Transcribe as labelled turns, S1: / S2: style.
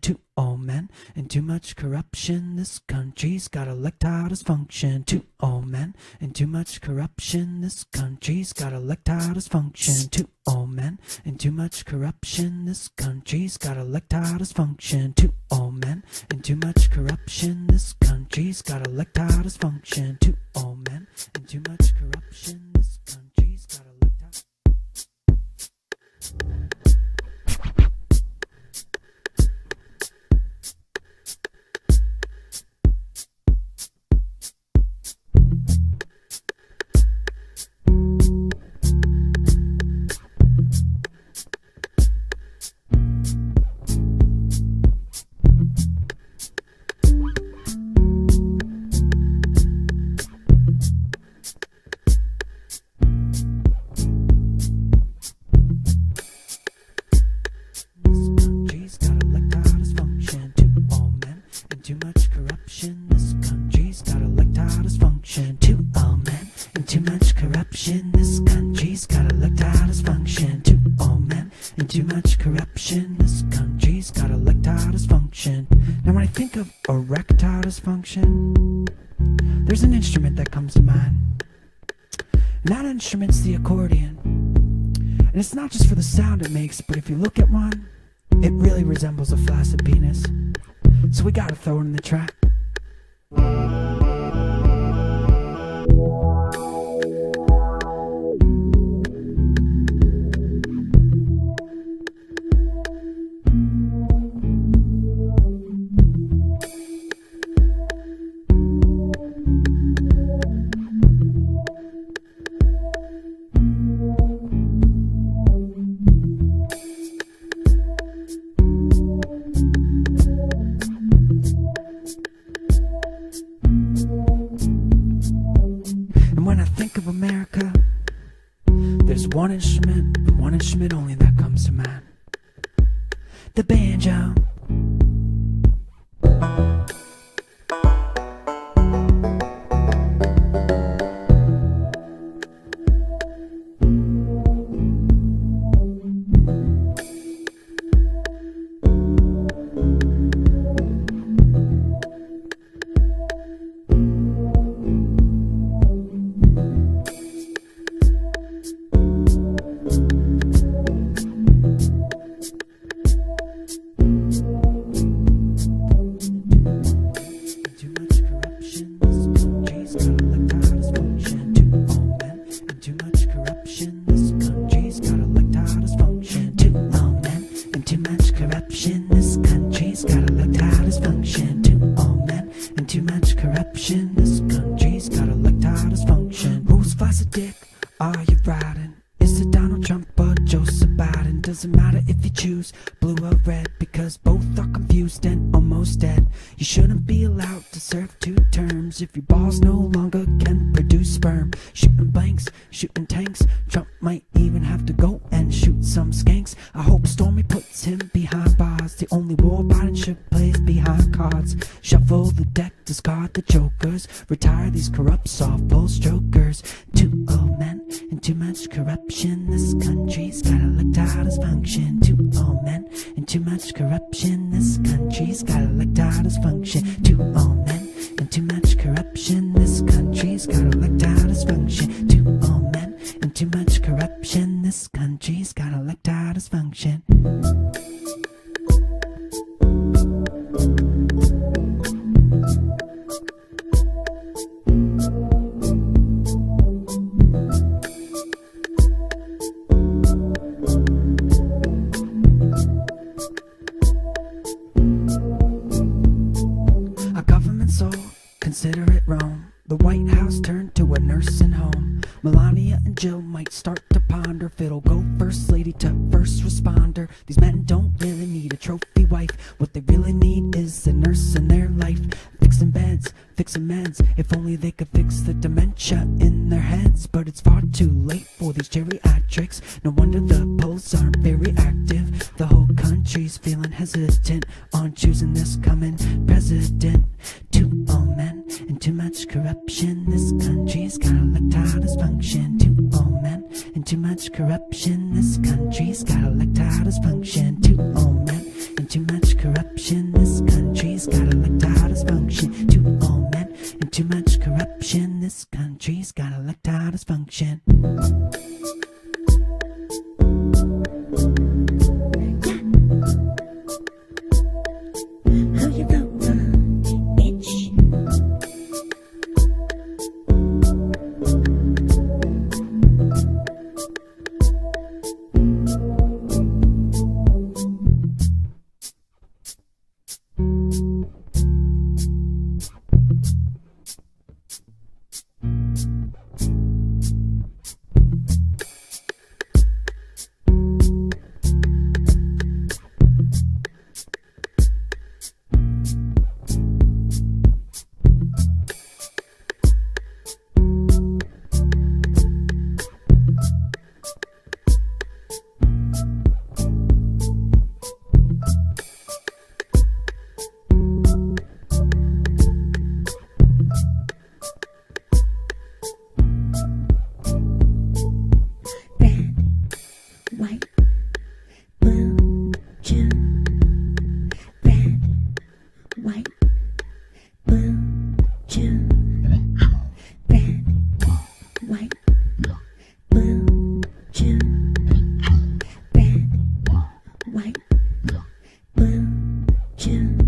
S1: Too old men and too much corruption. This country's got electile dysfunction. Too old men and too much corruption. This country's got electile dysfunction. Too old men and too much corruption. This country's got electile dysfunction. Too old men and too much corruption. This country's got electile dysfunction. Too old men and too much corruption. This country's got electile. Too much corruption, this country's got electile dysfunction. Too old men and too much corruption, this country's got electile dysfunction. Too old men and too much corruption, this country's got electile dysfunction. Now when I think of erectile dysfunction, there's an instrument that comes to mind. And that instrument's the accordion. And it's not just for the sound it makes, but if you look at one, it really resembles a flaccid penis. So we gotta throw it in the track. When I think of America, there's one instrument and one instrument only that comes to mind: the banjo. This country's got electile dysfunction. Too old men and too much corruption. This country's got electile dysfunction. Whose faucet dick are you riding? Is it Donald Trump or Joseph Biden? Doesn't matter if you choose blue or red, because both are confused and almost dead. You shouldn't be allowed to serve 2 terms if your balls no longer can produce sperm. Shooting blanks, shooting tanks. Trump might even have to go and shoot some skanks. I hope Stormy puts him behind bars. The only war Biden should play is behind cards. Shuffle the deck, discard the jokers. Retire these corrupt softball strokers. Too old men and too much corruption. This country's got electile dysfunction. Too old men and too much corruption. This country's got electile dysfunction. Too old men and too much corruption. This country's got electile dysfunction. Too old men and too much corruption. This country's got electile dysfunction. Consider it wrong. The White House turned to a nursing home. Melania and Jill might start to ponder if it'll go first lady to first responder. These men don't really need a trophy wife. What they really need is a nurse in their life. Fixing beds, fixing meds. If only they could fix the dementia in their heads. But it's far too late for these geriatrics. No wonder the polls aren't very active. The whole country's feeling hesitant on choosing this coming president. Too old men and and too much corruption. This country's got electile dysfunction. Too old men and too much corruption. This country's got electile dysfunction. Too old men and too much corruption. This country's got electile dysfunction. Too old men and too much corruption. This country's got electile dysfunction.
S2: How you vote, bitch? White, blue, June. Red, white, blue, June. Red, white, blue, June. Red, white, blue, June.